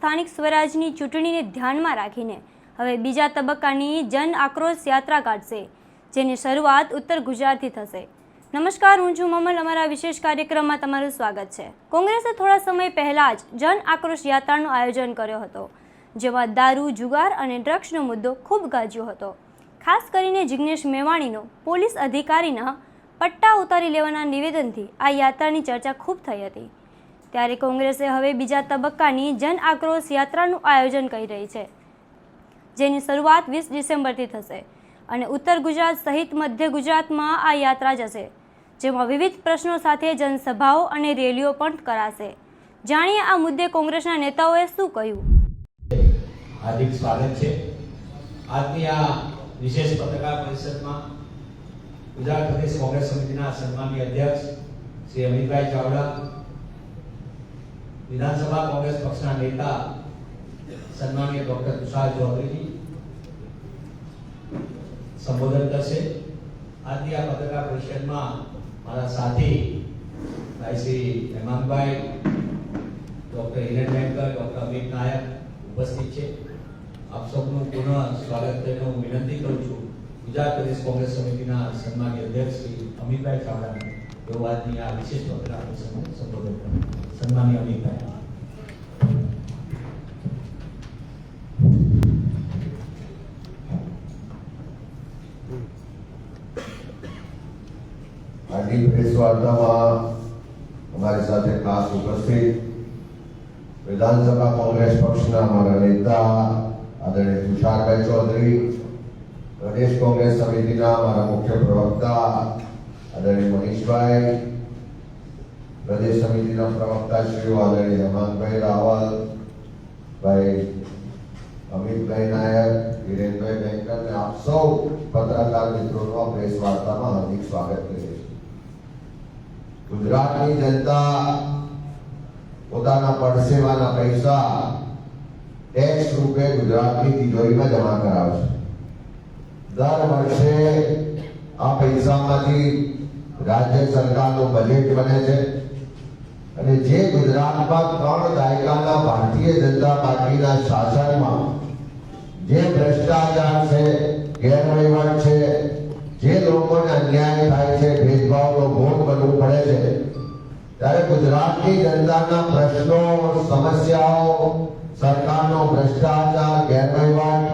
સ્થાનિક સ્વરાજની ચૂંટણીને ધ્યાનમાં રાખીને હવે બીજા તબક્કાની જન આક્રોશ યાત્રા કાઢશે, જેની શરૂઆત ઉત્તર ગુજરાતથી થશે. નમસ્કાર, હું છું મમલ. અમારા વિશેષ કાર્યક્રમમાં તમારું સ્વાગત છે. કોંગ્રેસે થોડા સમય પહેલા જ જન આક્રોશ યાત્રાનું આયોજન કર્યો હતો, જેમાં દારૂ, જુગાર અને ડ્રગ્સનો મુદ્દો ખૂબ ગાજ્યો હતો. ખાસ કરીને જિગ્નેશ મેવાણીનો પોલીસ અધિકારીના પટ્ટા ઉતારી લેવાના નિવેદનથી આ યાત્રાની ચર્ચા ખૂબ થઈ હતી. ત્યારે કોંગ્રેસે હવે બીજા તબક્કાની જન આક્રોશ યાત્રાનું આયોજન કરી રહી છે, જેની શરૂઆત 20 ડિસેમ્બરથી થશે અને ઉત્તર ગુજરાત સહિત મધ્ય ગુજરાતમાં આ યાત્રા જશે, જેમાં વિવિધ પ્રશ્નો સાથે જનસભાઓ અને રેલીઓ પણ કરાશે. જાણીએ આ મુદ્દે કોંગ્રેસના નેતાઓએ શું કહ્યું. હાર્દિક સ્વાગત છે. આજની આ વિશેષ પત્રકાર પરિષદમાં ગુજરાત પ્રદેશ કોંગ્રેસ સમિતિના સન્માનીય અધ્યક્ષ શ્રી અમિતભાઈ ચાવડા, વિધાનસભા કોંગ્રેસ પક્ષના નેતા સન્માનીય ડોક્ટર તુષાર ચૌધરીજી સંબોધન કરશે. આજની આ પત્રકાર પરિષદમાં મારા સાથી ભાઈ Shri Hemangbhai, doctor Hiren Banker, doctor Amit નાયક ઉપસ્થિત છે. આપ સૌનું પુનઃ સ્વાગત કરીને હું વિનંતી કરું છું ગુજરાત પ્રદેશ કોંગ્રેસ સમિતિના સન્માનીય અધ્યક્ષ શ્રી અમિતભાઈ ચાવડાને તેઓ આજની આ વિશેષ પત્રકાર પરિષદને સંબોધન કરે. સન્માનીય અમિતભાઈ. આજની પ્રેસ વાર્તામાં અમારી સાથે ખાસ ઉપસ્થિત વિધાનસભા કોંગ્રેસ પક્ષના અમારા નેતા આદરણીય તુષારભાઈ ચૌધરી, પ્રદેશ કોંગ્રેસ સમિતિના અમારા મુખ્ય પ્રવક્તા આદરણીય મનીષભાઈ, પ્રદેશ સમિતિના પ્રવક્તા શ્રીઓ આદરણીય હેમાંગભાઈ રાવલ, ભાઈ અમિતભાઈ નાયક, હિરેનભાઈ બેંકર અને આપ સૌ પત્રકાર મિત્રોનો પ્રેસ વાર્તામાં હાર્દિક સ્વાગત કરીએ છીએ. ગુજરાતની જનતા પોતાના પરસેવાના પૈસા ટેક્સ રૂપે ગુજરાતની તિજોરીમાં જમા કરાવશે. દર વર્ષે આ પૈસામાંથી રાજ્ય સરકારનું બજેટ બને છે અને જે ગુજરાતમાં 3 દાયકાના ભારતીય જનતા પાર્ટીના શાસનમાં જે ભ્રષ્ટાચાર છે, ગેરવહીવટ છે, જે લોકોને અન્યાય થાય છે, ભેદભાવનો ભોગ બનવું પડે છે, ત્યારે ગુજરાતની જનતાના પ્રશ્નો, સમસ્યાઓ, સરકારનો ભ્રષ્ટાચાર, ગેરવહીવટ,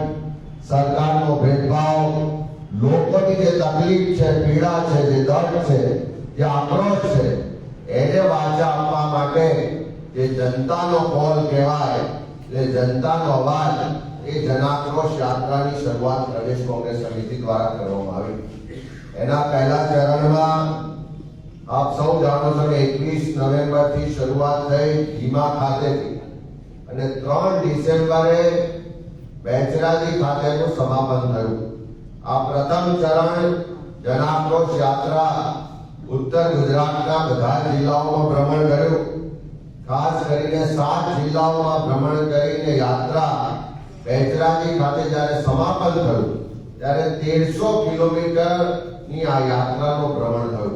સરકારનો ભેદભાવ, લોકોની જે તકલીફ છે, પીડા છે, જે દર્દ છે, જે આક્રોશ છે, એને વાચા આપવા માટે જે જનતાનો કોલ કહેવાય, એટલે જનતાનો અવાજ, એ જનાક્રોશ યાત્રાની શરૂઆત પ્રદેશ કોંગ્રેસ સમિતિ દ્વારા કરવામાં આવી. એના પહેલા ચરણમાં આપ સૌ જાણો છો કે 21 નવેમ્બરથી શરૂઆત થઈ ભીમા ખાતેથી અને 3 ડિસેમ્બરે બેચરાજી ખાતેનું સમાપન થયું. આ પ્રથમ ચરણ જનાક્રોશ યાત્રા ઉત્તર ગુજરાતના બધા જિલ્લાઓમાં ભ્રમણ કર્યું. ખાસ કરીને 7 જિલ્લાઓમાં ભ્રમણ કરીને યાત્રા બેચરાજી ખાતે જ્યારે સમાપન થયું ત્યારે 1300 કિલોમીટરની આ યાત્રાનું ભ્રમણ થયું.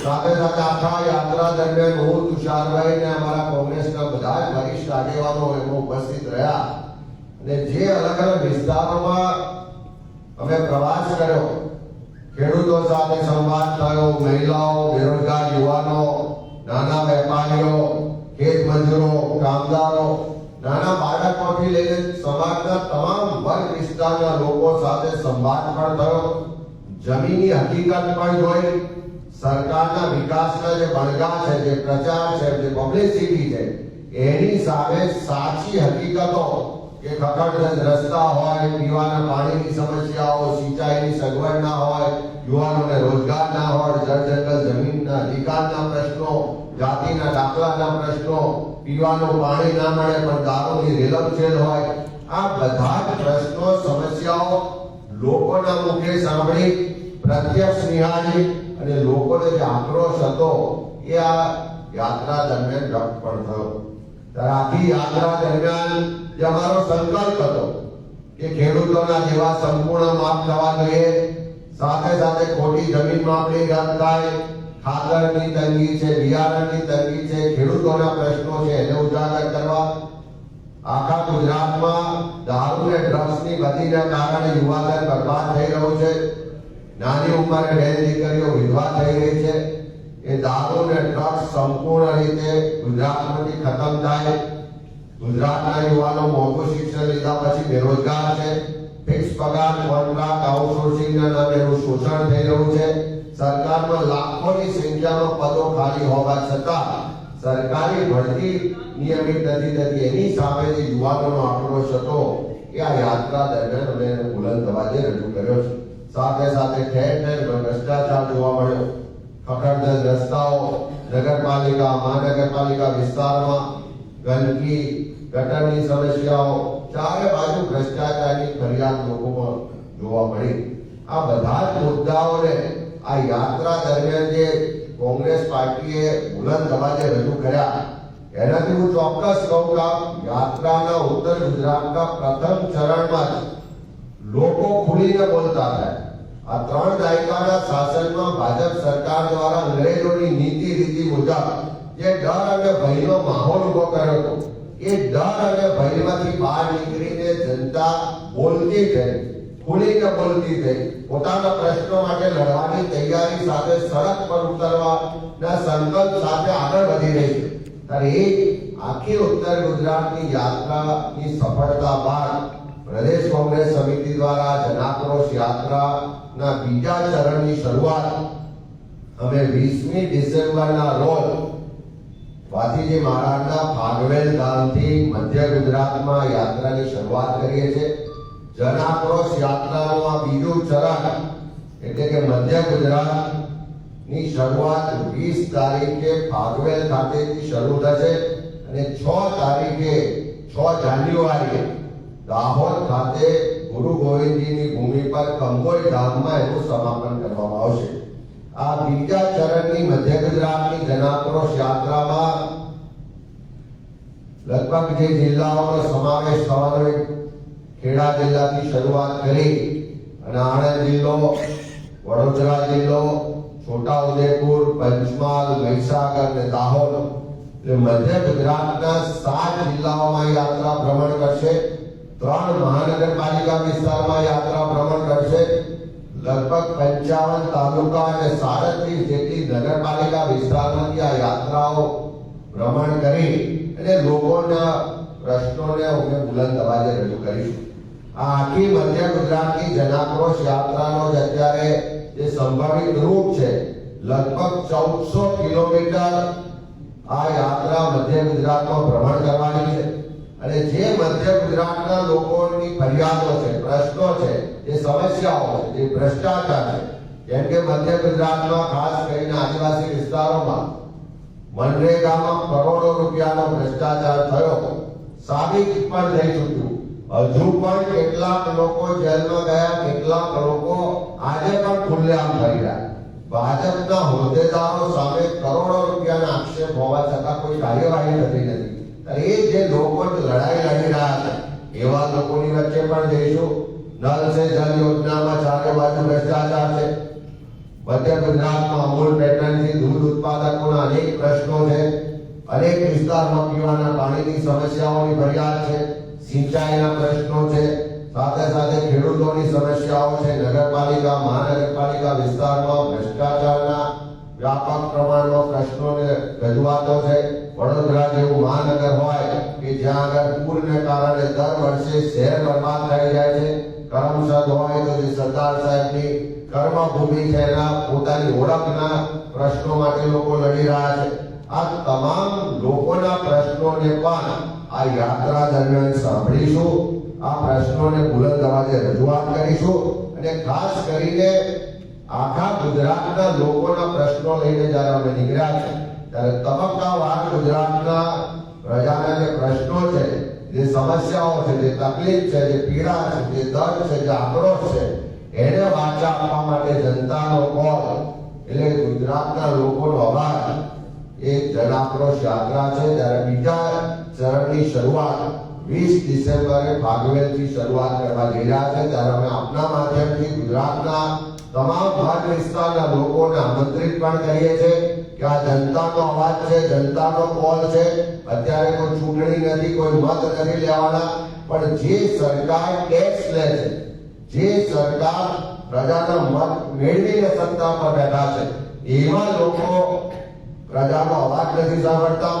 સાથે સાથે આખા યાત્રા દરમિયાન હું, તુષારભાઈ ને અમારા કોંગ્રેસના બધા જ વરિષ્ઠ આગેવાનો એમાં ઉપસ્થિત રહ્યા અને જે અલગ અલગ વિસ્તારોમાં અમે પ્રવાસ કર્યો, ખેડૂતો સાથે સંવાદ થયો, મહિલાઓ, બેરોજગાર યુવાનો, નાના વેપારીઓ, ખેત મજૂરો, કામદારો, નાના બાળકોથી લઈને સમાજના તમામ વર્ગ વિસ્તારના લોકો સાથે સંવાદ પણ થયો. જમીનની હકીકત પણ જોઈ. સરકારના વિકાસના જે બણગા છે, જે પ્રચાર છે, જે પબ્લિસિટી છે, એની સામે સાચી હકીકતો કે ખખડધજ રસ્તા હોય, પીવાના પાણીની સમસ્યાઓ, સિંચાઈની સગવડ ના હોય, યુવાનોને રોજગાર ના હોય, જળ જંગલ જમીનના અધિકારના પ્રશ્નો, જાતિના દાખલાના પ્રશ્નો, પીવાનું પાણી ના મળે પણ દારૂની રેલમછેલ હોય, આ બધા જ પ્રશ્નો, સમસ્યાઓ લોકોના મુખે સાંભળી, પ્રત્યક્ષ નિહાળી અને લોકોને જે આક્રોશ હતો એ આ યાત્રા દરમિયાન વ્યક્ત પણ થયો. ત્યારે આખી યાત્રા દરમિયાન જે અમારો સંકલ્પ હતો કે ખેડૂતોના જેવા સંપૂર્ણ માફ થવા જોઈએ, સાથે સાથે ખોટી જમીન માપણી રદ થાય, ખાતરની તંગી છે, બિયારણની તંગી છે, ખેડૂતોના પ્રશ્નો છે એને ઉજાગર કરવા. આખા ગુજરાતમાં દારૂ અને ડ્રગ્સની ગતિને કારણે યુવાધન બરબાદ થઈ રહ્યું છે. નાની ઉંમરે બેન દીકરીઓ વિધવા થઈ રહી છે. એ દારૂ અને ડ્રગ્સ સંપૂર્ણ રીતે ગુજરાતમાંથી ખતમ થાય. ગુજરાતના યુવાનો મોંઘું શિક્ષણ લીધા પછી બેરોજગાર છે. ફિક્સ પગાર, કોન્ટ્રાક્ટ, આઉટસોર્સિંગના નામે એનું શોષણ થઈ રહ્યું છે. સરકારમાં લાખોની સંખ્યામાં પદો ખાલી હોવા છતાં સરકારી ભરતી નિયમિત નથી થતી. એની સામે જે યુવાનોનો આક્રોશ હતો એ આ યાત્રા દરમિયાન અમે બુલંદ અવાજે રજૂ કર્યો છે. સાથે સાથે ઠેર ઠેર ભ્રષ્ટાચાર જોવા મળ્યો. ખખડધજ રસ્તાઓ, નગરપાલિકા, મહાનગરપાલિકા વિસ્તારમાં ગંદકી, ગટરની સમસ્યાઓ, ચારે બાજુ ભ્રષ્ટાચારની ફરિયાદ લોકોમાં જોવા મળી. આ બધા જ મુદ્દાઓને આ યાત્રા દરમિયાન જે કોંગ્રેસ પાર્ટીએ બુલંદ અવાજે રજૂ કર્યા, એનાથી હું ચોક્કસ કહું કે યાત્રાના ઉત્તર ગુજરાતના પ્રથમ ચરણમાં જ લોકો ખુલીને બોલતા હતા. આ 3 દાયકાના શાસનમાં ભાજપ સરકાર દ્વારા અંગ્રેજોની નીતિ રીતિ મુજબ જે ડર અને ભયનો માહોલ ઉભો કર્યો હતો, એ ડર અને ભયમાંથી બહાર નીકળીને જનતા બોલતી થઈ, ખુલીને બોલતી થઈ. પોતાના પ્રશ્નો માટે લડવાની તૈયારી સાથે સડક પર ઉતરવાના સંકલ્પ સાથે આગળ વધી રહી છે. ત્યારે એ આખી ઉત્તર ગુજરાતની યાત્રાની સફળતા બાદ પ્રદેશ કોંગ્રેસ સમિતિ દ્વારા જનાક્રોશ યાત્રાના બીજા ચરણની શરૂઆત અમે 20મી ડિસેમ્બરના રોજ વાથીજી મહારાજના ફાગવેલ ધામથી મધ્ય ગુજરાતમાં યાત્રાની શરૂઆત કરીએ છીએ. જનાક્રોશ યાત્રાનું આ બીજું ચરણ એટલે કે મધ્ય ગુજરાતની શરૂઆત 20 તારીખે ફાગવેલ ખાતેથી શરૂ થશે અને 6 જાન્યુઆરીએ દાહોદ ખાતે ગુરુ ગોવિંદજીની ભૂમિ પર કંબોઈ ધામમાં એનું સમાપન કરવામાં આવશે. આ બીજા ચરણની મધ્ય ગુજરાતની જનાક્રોશ યાત્રામાં લગભગ જે જિલ્લાઓનો સમાવેશ થવાનો, ખેડા જિલ્લાથી શરૂઆત કરી અને આણંદ જિલ્લો, વડોદરા જિલ્લો, છોટાઉદેપુર, પંચમહાલ, મહીસાગર અને દાહોદ, એટલે મધ્ય ગુજરાતના 7 જિલ્લાઓમાં યાત્રા ભ્રમણ કરશે. 3 મહાનગરપાલિકા વિસ્તારમાં યાત્રા ભ્રમણ કરશે. લગભગ 55 તાલુકા અને 37 જેટલી નગરપાલિકા વિસ્તારમાંથી આ યાત્રાઓ ભ્રમણ કરી અને લોકોના પ્રશ્નોને અમે બુલંદ અવાજે રજૂ કરીશું. આ આખી મધ્ય ગુજરાતની જનાક્રોશ યાત્રાનો જ અત્યારે જે સંભવિત રૂપ છે, લગભગ 1400 કિલોમીટર આ યાત્રા મધ્ય ગુજરાતમાં ભ્રમણ કરવાની છે. અને જે મધ્ય ગુજરાતના લોકોની ફરિયાદો છે, પ્રશ્નો છે, જે સમસ્યાઓ છે, જે ભ્રષ્ટાચાર છે, જેમ કે મધ્ય ગુજરાતમાં ખાસ કરીને આદિવાસી વિસ્તારોમાં મનરેગામાં કરોડો રૂપિયાનો ભ્રષ્ટાચાર થયો, સાબિત પણ થઈ ચૂક્યું. હજુ પણ કેટલાક લોકો જેલમાં ગયા, કેટલાક લોકો આજે પણ ખુલ્લેઆમ ફરી રહ્યા. ભાજપના હોદ્દેદારો સામે કરોડો રૂપિયાના આક્ષેપ હોવા છતાં કોઈ કાર્યવાહી થતી નથી. એ જે લોકો લડાઈ લડી રહ્યા છે એવા લોકોની વચ્ચે પણ જઈશું. નલ સે જલ યોજનામાં ચારે બાજુ ભ્રષ્ટાચાર છે. મધ્ય ગુજરાતમાં અમૂલ પેટર્નથી દૂધ ઉત્પાદકોના અનેક પ્રશ્નો છે. અનેક વિસ્તારમાં પીવાના પાણીની સમસ્યાઓની ફરિયાદ છે, સિંચાઈના પ્રશ્નો છે, સાથે સાથે ખેડૂતોની સમસ્યાઓ છે. નગરપાલિકા, મહાનગરપાલિકા વિસ્તારમાં ભ્રષ્ટાચારના વ્યાપક પ્રમાણમાં પ્રશ્નોને રજૂઆતો છે. વડોદરા જેવું મહાનગર હોય કે જ્યાં આગળ પૂરને કારણે દર વર્ષે શહેર બરબાદ થઈ જાય છે. કરમસદ હોય તો જે સરદાર સાહેબની કર્મભૂમિ છે એના પોતાની ઓળખના પ્રશ્નો માટે લોકો લડી રહ્યા છે. આ તમામ લોકોના પ્રશ્નોને પણ આ યાત્રા દરમિયાન સાંભળીશું. આ પ્રશ્નોને બુલંદ અવાજે રજૂઆત કરીશું અને ખાસ કરીને આખા ગુજરાતના લોકોના પ્રશ્નો લઈને જ્યારે અમે નીકળ્યા છે ત્યારે તબક્કાવાર ગુજરાતના પ્રજાના જે પ્રશ્નો છે, જે સમસ્યાઓ છે, જે તકલીફ છે, જે પીડા છે, જે દર્દ છે, જે આક્રોશ છે, એને વાચા આપવા માટે જનતાનો કોલ એટલે ગુજરાતના લોકોનો અવાજ એ જનાક્રોશ યાત્રા છે. ત્યારે બીજા ચરણની શરૂઆત 20 ડિસેમ્બરે ફાગવેલથી શરૂઆત કરવા જઈ રહ્યા છે. ત્યારે અમે આપના માધ્યમથી ગુજરાતના તમામ ભાગ વિસ્તારના લોકોને આમંત્રિત પણ કરીએ છીએ કે આ જનતાનો અવાજ છે, જનતાનો કોલ છે. અત્યારે કોઈ ચૂંટણી નથી, કોઈ મત નથી લેવાના, પણ જે સરકાર ટેક્સ લે છે, જે સરકાર પ્રજાના મત મેળવીને સત્તા પર બેઠા છે, એવા લોકો પ્રજાનો અવાજ નથી સાંભળતા.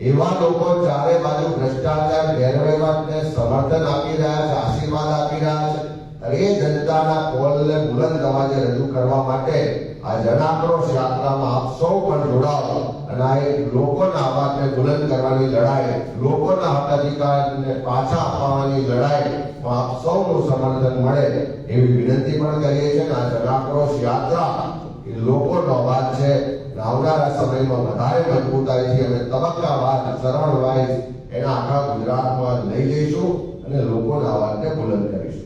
એવા લોકો ચારે બાજુ ભ્રષ્ટાચાર, ગેરવહીવટને સમર્થન આપી રહ્યા છે, આશીર્વાદ આપી રહ્યા છે. અને એ જનતાના કોલને બુલંદ અવાજે રજૂ કરવા માટે આ જનાક્રોશ યાત્રામાં આપ સૌ પણ જોડાઓ અને આ એક લોકોના અવાજને બુલંદ કરવાની લડાઈ, લોકોના હક અધિકારને પાછા અપાવવાની લડાઈમાં આપ સૌનું સમર્થન મળે એવી વિનંતી પણ કરીએ છીએ. આ જનાક્રોશ યાત્રા એ લોકોનો અવાજ છે. આવનારા સમયમાં વધારે મજબૂતાઈથી અને તબક્કાવાર સરળ વાઇઝ એના આખા ગુજરાતમાં લઈ જઈશું અને લોકોના અવાજને બુલંદ કરીશું.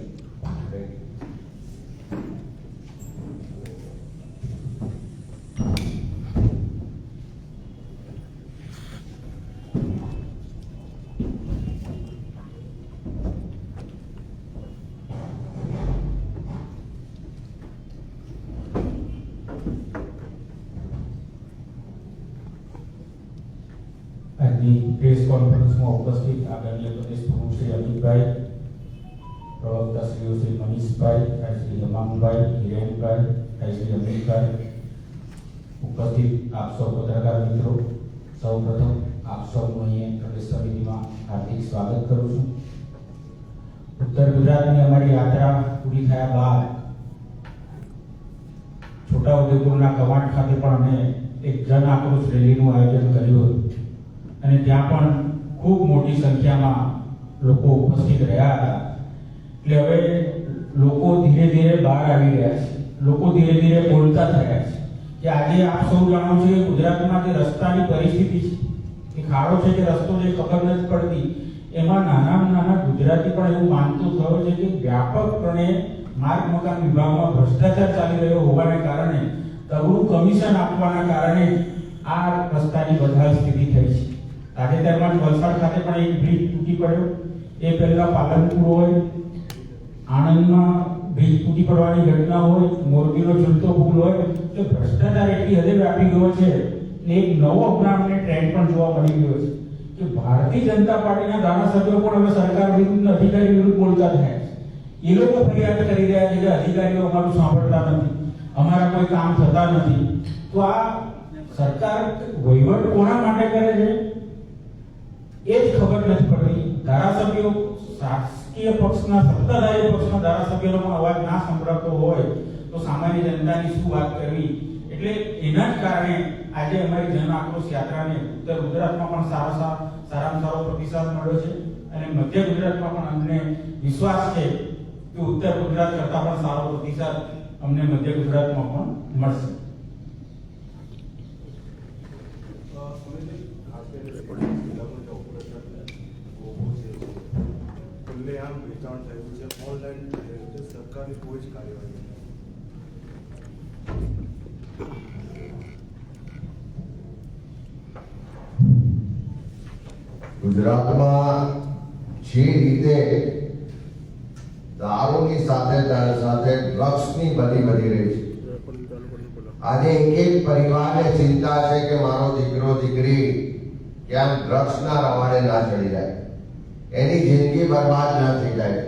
આજની પ્રેસ કોન્ફરન્સમાં ઉપસ્થિત આદરણીય પ્રદેશ પ્રમુખ શ્રી અમિતભાઈ, પ્રવક્તા શ્રી મનીષભાઈ, શ્રી હેમાંગભાઈ, હિરેનભાઈ, શ્રી અમિતભાઈ, ઉપસ્થિત આપ સૌ પત્રકાર મિત્રો, સૌપ્રથમ આપ સૌનું અહીંયા પ્રદેશ સમિતિમાં હાર્દિક સ્વાગત કરું છું. ઉત્તર ગુજરાતની અમારી યાત્રા પૂરી થયા બાદ છોટાઉદેપુરના કવાંટ ખાતે પણ અમે એક જન આક્રોશ રેલીનું આયોજન કર્યું હતું અને ત્યાં પણ ખૂબ મોટી સંખ્યામાં લોકો ઉપસ્થિત રહ્યા હતા. એટલે હવે લોકો ધીરે ધીરે બહાર આવી રહ્યા છે, લોકો ધીરે ધીરે બોલતા થયા છે કે આજે આપ સૌ જાણો છો કે ગુજરાતમાં જે રસ્તાની પરિસ્થિતિ છે, એ ખાડો છે કે રસ્તો છે ખબર નથી પડતી, એમાં નાનામાં નાના ગુજરાતી પણ એવું માનતું થયો છે કે વ્યાપકપણે માર્ગ મકાન વિભાગમાં ભ્રષ્ટાચાર ચાલી રહ્યો હોવાને કારણે, તગડું કમિશન આપવાના કારણે આ રસ્તાની બદહાલ સ્થિતિ થઈ છે. તાજેતરમાં જ વલસાડ ખાતે પણ એક બ્રિજ તૂટી પડ્યો. એ પહેલા પાલનપુર હોય, આણંદમાં બ્રિજ તૂટી પડવાની ઘટના હોય, મોરબીનો ઝૂલતો પુલ હોય, તો ભ્રષ્ટાચાર એટલી હદે વ્યાપી ગયો છે ને એક નવો અપનામને ટ્રેન્ડ પણ જોવા મળી ગયો છે કે ભારતીય જનતા પાર્ટીના ધારાસભ્યો પણ હવે સરકાર વિરુદ્ધ, અધિકારી વિરુદ્ધ બોલતા થયા છે. એ લોકો ફરિયાદ કરી રહ્યા છે કે અધિકારીઓ અમારું સાંભળતા નથી, અમારા કોઈ કામ થતા નથી. તો આ સરકાર વહીવટ કોના માટે કરે છે એ જ ખબર નથી પડતી. ધારાસભ્યો, શાસકીય પક્ષના, સત્તાધારી પક્ષના ધારાસભ્યોનો અવાજ ના સંભળાતો હોય તો સામાન્ય જનતાની શું વાત કરવી. એટલે એના જ કારણે આજે અમારી જન આક્રોશ યાત્રાને ઉત્તર ગુજરાતમાં પણ સારામાં સારો પ્રતિસાદ મળ્યો છે અને મધ્ય ગુજરાતમાં પણ અમને વિશ્વાસ છે કે ઉત્તર ગુજરાત કરતા પણ સારો પ્રતિસાદ અમને મધ્ય ગુજરાતમાં પણ મળશે. ખુલ્લેઆમ વેચાણ થયું છે, ઓનલાઈન થયું છે, સરકારની કોઈ જ કાર્યવાહી નથી. ગુજરાતમાં જે રીતે દારૂની સાથે ડ્રગ્સની બધી વધી રહી છે, આજે એક પરિવારને ચિંતા છે કે મારો દીકરો દીકરી ક્યાંક ડ્રગ્સના રવાડે ના ચડી જાય, એની જિંદગી બરબાદ ના થઈ જાય.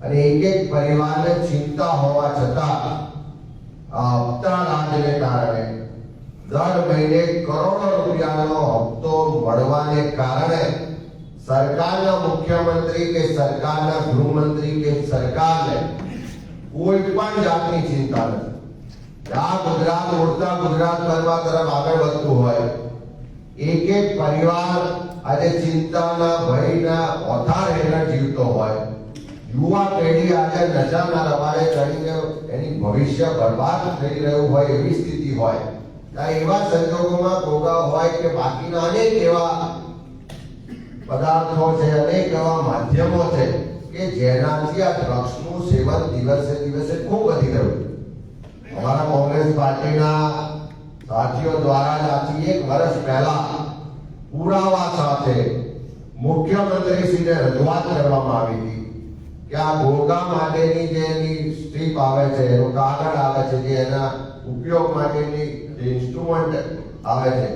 અને એક પરિવારને ચિંતા હોવા છતાં આ હપ્તા રાજને કારણે દર મહિને કરોડો રૂપિયાનો હપ્તો મળવાને કારણે સરકારના મુખ્યમંત્રી કે સરકારના ગૃહમંત્રી કે સરકારને કોઈ પણ જાતની ચિંતા નથી. આ ગુજરાત ઉડતા ગુજરાત બનવા તરફ આગળ વધતું હોય, એક પરિવાર આજે ચિંતાના, ભયના ઓથાર હેઠળ જીવતો હોય, યુવા પેઢી આજે નશાના રવાડે ચડીને એની ભવિષ્ય બરબાદ થઈ રહ્યું હોય એવી સ્થિતિ હોય, ત્યારે એવા સંજોગોમાં ભોગા હોય કે બાકીના અનેક એવા પદાર્થો છે, અનેક એવા માધ્યમો છે કે જેનાથી આ ડ્રગ્સનું સેવન દિવસે દિવસે ખૂબ વધી રહ્યું છે. અમારા કોંગ્રેસ પાર્ટીના સાથીઓ દ્વારા જ આજથી 1 વર્ષ પહેલા પુરાવા સાથે મુખ્યમંત્રીશ્રીને રજૂઆત કરવામાં આવી હતી કે આ ઘોઘા માટેની જે એની સ્ટ્રીપ આવે છે, એનો કાગળ આવે છે, જે એના ઉપયોગ માટેની જે ઇન્સ્ટ્રુમેન્ટ આવે છે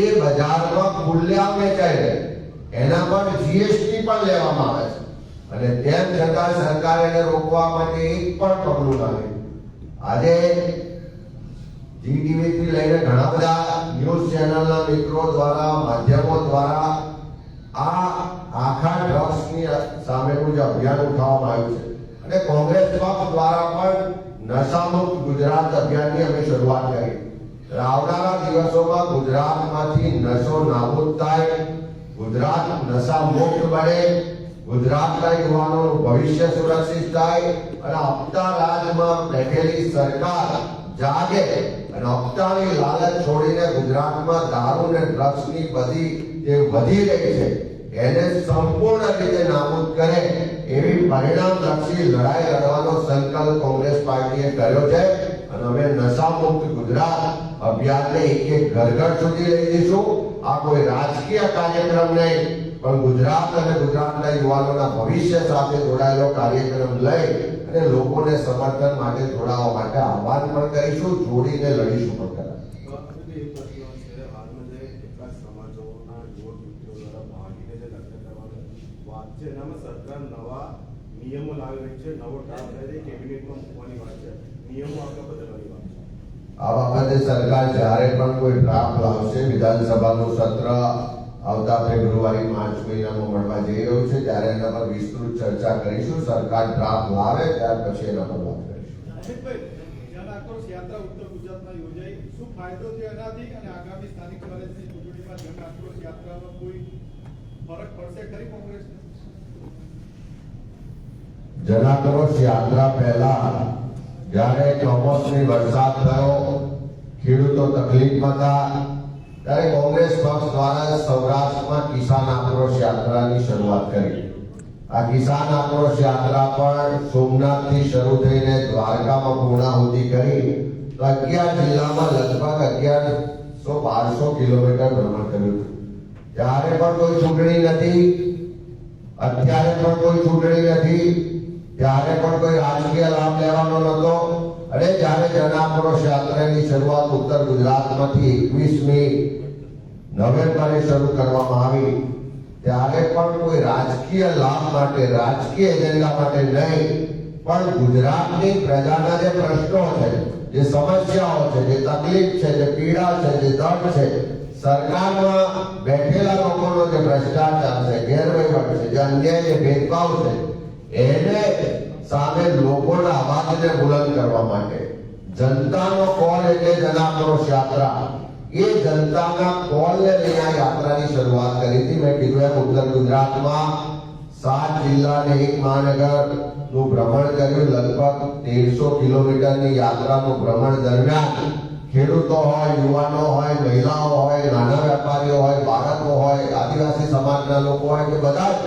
એ બજારમાં ખુલ્લેઆમ વેચાય છે, એના પર જીએસટી પણ લેવામાં આવે છે અને તેમ છતાં સરકાર એને રોકવા માટે એક પણ પગલું ના લે. આજે જીટીવી થી લઈને ઘણા બધા ન્યૂઝ ચેનલના મિત્રો દ્વારા, માધ્યમો દ્વારા આ આખા ડ્રગ્સની સામેનું જે અભિયાન ઉઠાવવામાં આવ્યું છે અને કોંગ્રેસ પક્ષ દ્વારા પણ નશામુક્ત ગુજરાત અભિયાનની અમે શરૂઆત કરી. આવનારા દિવસોમાં ગુજરાતમાંથી નશો નાબૂદ થાય, ગુજરાત નશા મુક્ત બને, ગુજરાતના યુવાનોનું ભવિષ્ય સુરક્ષિત થાય અને હપ્તા રાજમાં બેઠેલી સરકાર જાગે અને હપ્તાની લાલચ છોડીને ગુજરાતમાં દારૂ અને ડ્રગ્સની બધી જે વધી રહી છે એને સંપૂર્ણ રીતે નાબૂદ કરે એવી પરિણામલક્ષી લડાઈ લડવાનો સંકલ્પ કોંગ્રેસ પાર્ટીએ કર્યો છે અને અમે નશામુક્ત ગુજરાત અભિયાનને એક ઘર ઘર સુધી લઈ જઈશું. આ કોઈ રાજકીય કાર્યક્રમ નહીં, પણ ગુજરાત અને ગુજરાતના યુવાનોના ભવિષ્ય સાથે જોડાયેલો કાર્યક્રમ લઈ અને લોકોને સમર્થન માટે જોડાવા માટે આહ્વાન પણ કરીશું, જોડીને લડીશું પણ ખરા. એક પ્રશ્ન છે, હાલમાં જે કેટલાક સમાજોના યુવક યુવતીઓ દ્વારા ભાગીને જે લગ્ન કરવાની વાત છે, એનામાં સરકાર નવા નિયમો લાવી રહી છે, નવો ડ્રાફ્ટ લઈ કેબિનેટમાં મૂકવાની વાત છે, નિયમો આગળ બદલવાની વાત છે. આ વખતે સરકાર જ્યારે પણ કોઈ ડ્રાફ્ટ લાવશે, વિધાનસભાનું સત્ર આવતા ફેબ્રુઆરી માર્ચ મહિનામાં મળવા જઈ રહ્યું છે, ત્યારે એના પર વિસ્તૃત ચર્ચા કરીશું. સરકાર ડ્રાફ્ટ લાવે ત્યાર પછી એના પર વાત કરીશું. અમિતભાઈ, જન આક્રોશ યાત્રા ઉત્તર ગુજરાતમાં યોજાઈ, શું ફાયદો છે એનાથી અને આગામી સ્થાનિક સ્વરાજની ચૂંટણીમાં જન આક્રોશ યાત્રામાં કોઈ ફરક પડશે ખરી કોંગ્રેસને? જન આક્રોશ યાત્રા પહેલા જ્યારે કમોસમી વરસાદ થયો, ખેડૂતો તકલીફમાં હતા, ત્યારે કોંગ્રેસ પક્ષ દ્વારા સૌરાષ્ટ્રમાં કિસાન આક્રોશ યાત્રાની શરૂઆત કરી. આ કિસાન આક્રોશ યાત્રા પણ સોમનાથથી શરૂ થઈને દ્વારકામાં પૂર્ણાહુતિ કરી 11 જિલ્લામાં લગભગ 1100-1200 કિલોમીટર ભ્રમણ કર્યું. ત્યારે પણ કોઈ ચૂંટણી નથી, અત્યારે પણ કોઈ ચૂંટણી નથી, ત્યારે પણ કોઈ રાજકીય લાભ લેવાનો નહોતો અને જ્યારે જન આક્રોશ યાત્રાની શરૂઆત ઉત્તર ગુજરાતમાંથી 21મી નવેમ્બરે શરૂ કરવામાં આવી, ત્યારે પણ કોઈ રાજકીય લાભ માટે, રાજકીય એજન્ડા માટે નહીં, પણ ગુજરાતની પ્રજાના જે પ્રશ્નો છે, જે સમસ્યાઓ છે, જે તકલીફ છે, જે પીડા છે, જે દર્દ છે, સરકારમાં બેઠેલા લોકોનો જે ભ્રષ્ટાચાર છે, ગેરવહીવટ છે, જે અન્યાય, જે ભેદભાવ છે, એને સામે લોકોના અવાજને બુલંદ કરવા માટે જનતાનો કોલ એટલે જન આક્રોશ યાત્રા, એ જનતાના કોલને લઈને આ યાત્રાની શરૂઆત કરી હતી. મેં કીધું એમ ઉત્તર ગુજરાતમાં 7 જિલ્લા અને 1 મહાનગરનું ભ્રમણ કર્યું. લગભગ 1300 કિલોમીટરની યાત્રાનું ભ્રમણ દરમિયાન ખેડૂતો હોય, યુવાનો હોય, મહિલાઓ હોય, નાના વેપારીઓ હોય, બાળકો હોય, આદિવાસી સમાજના લોકો હોય કે બધા જ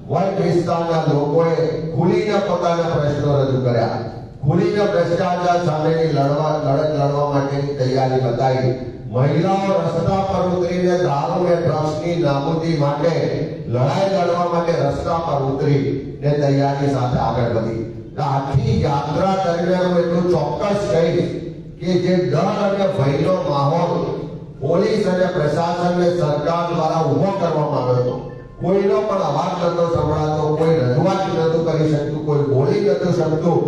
વર્ગ વિસ્તારના લોકોએ ખુલીને પોતાના પ્રશ્નો રજૂ કર્યા, ખુલીને ભ્રષ્ટાચાર સામેની લડત લડવા માટેની તૈયારી બતાવી. મહિલાઓ રસ્તા પર ઉતરીને દારૂ અને ડ્રગ્સની નાબૂદી માટે લડાઈ લડવા માટે રસ્તા પર ઉતરીને તૈયારી સાથે આગળ વધી. આખી યાત્રા દરમિયાન હું એટલું ચોક્કસ કહીશ કે જે ડર અને ભયનો માહોલ પોલીસ અને પ્રશાસનને સરકાર દ્વારા ઉભો કરવામાં આવ્યો હતો, કોઈનો પણ અવાજ નતો સંભળાતો, કોઈ રજૂઆત નતું કરી શકતું, કોઈ બોલી નતું શકતું,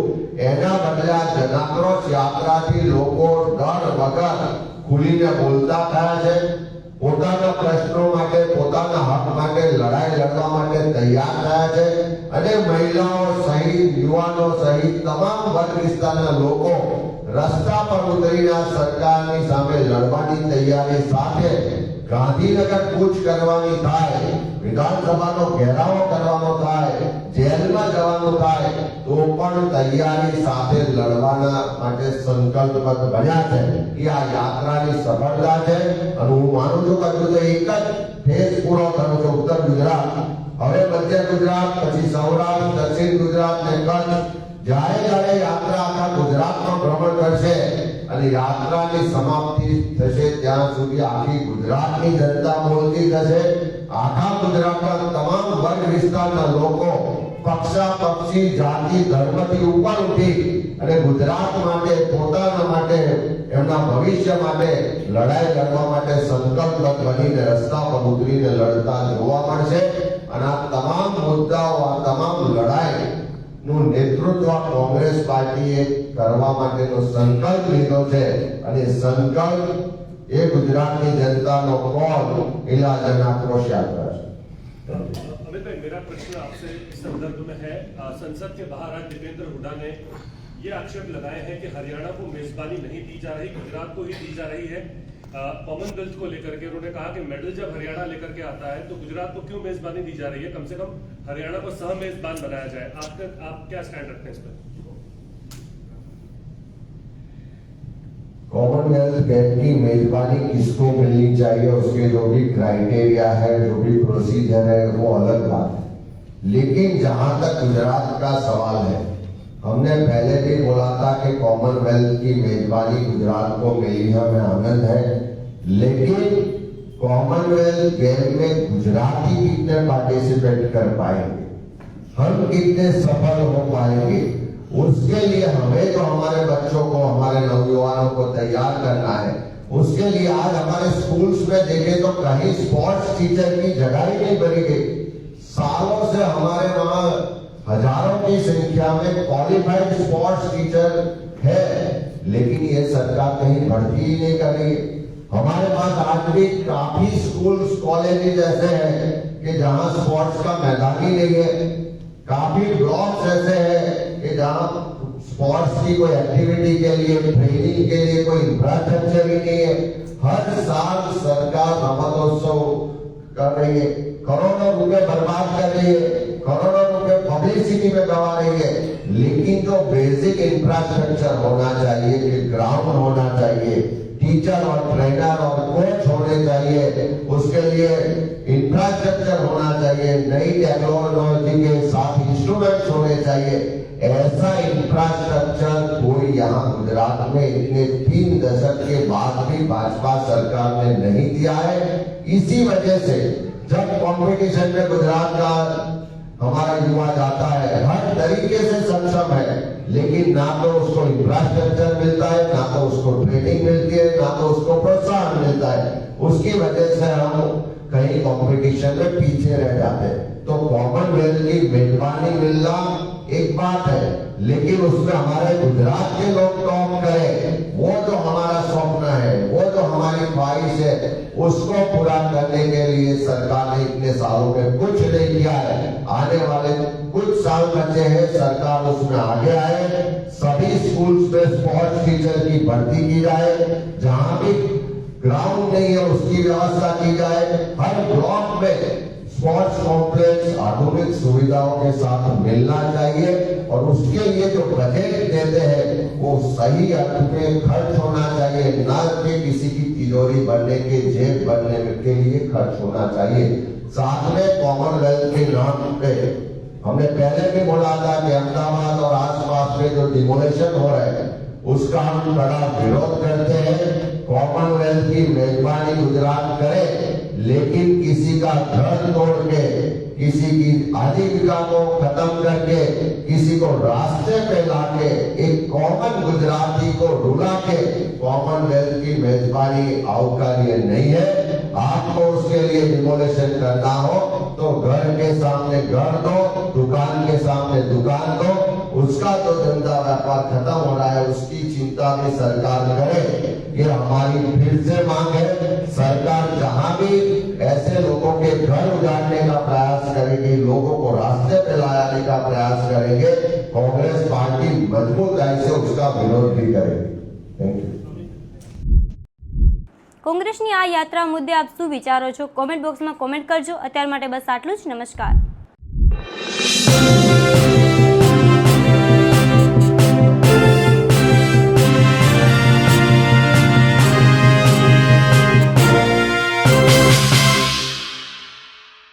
એના બદલે આ જન આક્રોશ યાત્રાથી લોકો ડર વગર ખુલીને બોલતા થયા છે, પોતાના પ્રશ્નો માટે, પોતાના હક માટે લડાઈ લડવા માટે તૈયાર થયા છે અને મહિલાઓ સહિત, યુવાનો સહિત તમામ વર્ગ વિસ્તારના લોકો રસ્તા પર ઉતરીને સરકારની સામે લડવાની તૈયારી સાથે ગાંધીનગર કૂચ કરવાની થાય, વિધાનસભાનો ઘેરાવો કરવાનો થાય, જેલમાં જવાનું થાય, તો પણ તૈયારી સાથે લડવાના માટે સંકલ્પબદ્ધ બન્યા છે. એ આ યાત્રાની સફળતા છે અને હું માનું છું કે હજુ તો એક જ ફેઝ પૂરો થયો છે ઉત્તર ગુજરાત, હવે મધ્ય ગુજરાત, પછી સૌરાષ્ટ્ર, દક્ષિણ ગુજરાત ને કચ્છ. જ્યારે યાત્રા આખા ગુજરાતમાં ભ્રમણ કરશે અને અને યાત્રાની સમાપ્તિ થશે ત્યાં સુધી આખી ગુજરાતની જનતા બોલતી થશે. આખા ગુજરાતના તમામ વર્ગ વિસ્તારના લોકો પક્ષાપક્ષી જાતિ ધર્મથી ઉપર ઉઠી અને ગુજરાત માટે, પોતાના માટે, એમના ભવિષ્ય માટે લડાઈ લડવા માટે સંકલ્પબદ્ધ બનીને રસ્તા પર ઉતરીને લડતા જોવા મળશે. અને આ તમામ મુદ્દાઓ, આ તમામ લડાઈ નું નેતૃત્વ કોંગ્રેસ પાર્ટીએ કરવા માટેનો સંકલ્પ લીધો છે. અને સંકલ્પ એ ગુજરાતની जनता कॉल इलाज जन आक्रोश यात्रा है। अमित भाई, मेरा प्रश्न आपसे इस संदर्भ में है, संसद के बाहर आज दीपेंद्र हुड्डा ने ये आक्षेप लगाए हैं कि हरियाणा को मेजबानी नहीं दी जा रही, गुजरात को ही दी जा रही है कॉमनवेल्थ को लेकर के। उन्होंने कहा कि मेडल जब हरियाणा लेकर के आता है तो गुजरात को क्यों मेजबानी दी जा रही है, कम से कम हरियाणा को सह मेजबान बनाया जाए। आप क्या स्टैंड रखते हैं इस पर? कॉमनवेल्थ गेम की मेजबानी किसको मिलनी चाहिए, उसके जो भी क्राइटेरिया है, जो भी प्रोसीजर है, वो अलग बात है। लेकिन जहां तक गुजरात का सवाल है, हमने पहले भी बोला था कि कॉमनवेल्थ की मेजबानी गुजरात को मिली हमें आनंद है। लेकिन कॉमनवेल्थ गेम में गुजराती कितने पार्टिसिपेट कर पाएंगे, हम कितने सफल हो पाएंगे, उसके लिए हमें तो हमारे बच्चों को, हमारे नौजवानों को तैयार करना है। उसके लिए आज हमारे स्कूल्स में देखें तो कहीं स्पोर्ट्स टीचर की जगह ही नहीं बनी गई। सालों से हमारे वहां हजारों की संख्या में क्वालिफाइड स्पोर्ट्स टीचर है, लेकिन ये सरकार कहीं भर्ती ही नहीं कर रही है। हमारे पास आज भी काफी स्कूल्स, कॉलेज ऐसे हैं कि जहां स्पोर्ट्स का मैदान ही नहीं है। काफी ब्लॉक्स ऐसे हैं कि जहां स्पोर्ट्स की कोई एक्टिविटी के लिए, ट्रेनिंग के लिए कोई इंफ्रास्ट्रक्चर ही नहीं है। हर साल सरकार रमतोत्सव कर रही है, करोड़ों रुपए बर्बाद कर रही है, करोड़ों रुपए पब्लिसिटी में गवा रही है। लेकिन जो बेसिक इंफ्रास्ट्रक्चर होना चाहिए, कि ग्राउंड होना चाहिए, टीचर और ट्रेनर और कोच होने चाहिए, उसके लिए इंफ्रास्ट्रक्चर होना चाहिए, नई टेक्नोलॉजी के साथ इंस्ट्रूमेंट्स होने चाहिए। ऐसा इंफ्रास्ट्रक्चर कोई यहाँ गुजरात में इतने 3 दशक के बाद भी भाजपा सरकार ने नहीं दिया है। इसी वजह से जब कंपटीशन में गुजरात का हमारा युवा जाता है, हर तरीके से सक्षम है, लेकिन ना तो उसको इंफ्रास्ट्रक्चर मिलता है, ना तो उसको ट्रेनिंग मिलती है, ना तो उसको प्रोत्साहन मिलता है। उसकी वजह से हम कहीं कंपटीशन में पीछे रह जाते हैं। तो कॉमनवेल्थ की मेजबानी मिलना एक बात है, लेकिन उसमें हमारे गुजरात के लोग टॉप करें, वो जो हमारा स्वप्न है, वो जो हमारी ख्वाहिश है, उसको पूरा करने के लिए सरकार ने इतने सालों में कुछ नहीं किया है। आने वाले कुछ साल बचे हैं, सरकार उसमें आगे आए, सभी स्कूल्स में स्पोर्ट्स टीचर की भर्ती की जाए, जहां भी ग्राउंड नहीं है उसकी व्यवस्था की जाए, हर ब्लॉक में स्पोर्ट्स कॉम्प्लेक्स आधुनिक सुविधाओं के साथ मिलना चाहिए, और उसके लिए जो बजट देते हैं वो सही अर्थ में खर्च होना चाहिए, न कि किसी की तिजोरी भरने के, जेब भरने के लिए खर्च होना चाहिए। साथ में कॉमनवेल्थ के नाम पे हमने पहले भी बोला था कि अहमदाबाद और आसपास में जो डिमोलेशन हो रहा है उसका हम बड़ा विरोध करते हैं। कॉमनवेल्थ की मेजबानी गुजरात करे, लेकिन किसी का घर तोड़ के, किसी की आजीविका को खत्म करके, किसी को रास्ते पे लाके, एक कॉमन गुजराती को रुला के कॉमनवेल्थ की मेजबानी आवकार्य नहीं है। आपको उसके लिए डिमोलेशन करना हो तो घर के सामने घर दो, दुकान के सामने दुकान दो, उसका जो धंधा व्यापार खत्म हो रहा है उसकी चिंता भी सरकार करे। ये हमारी फिर से मांग है। सरकार जहां भी ऐसे लोगों के घर उजाड़ने का प्रयास करेगी, लोगों को रास्ते पे लाने का प्रयास करेंगे, कांग्रेस पार्टी मजबूताई से उसका विरोध भी करेगी। Thank you. કોંગ્રેસની આ યાત્રા મુદ્દે આપ શું વિચારો છો? કોમેન્ટ બોક્સમાં કોમેન્ટ કરજો. અત્યાર માટે બસ આટલું જ. નમસ્કાર.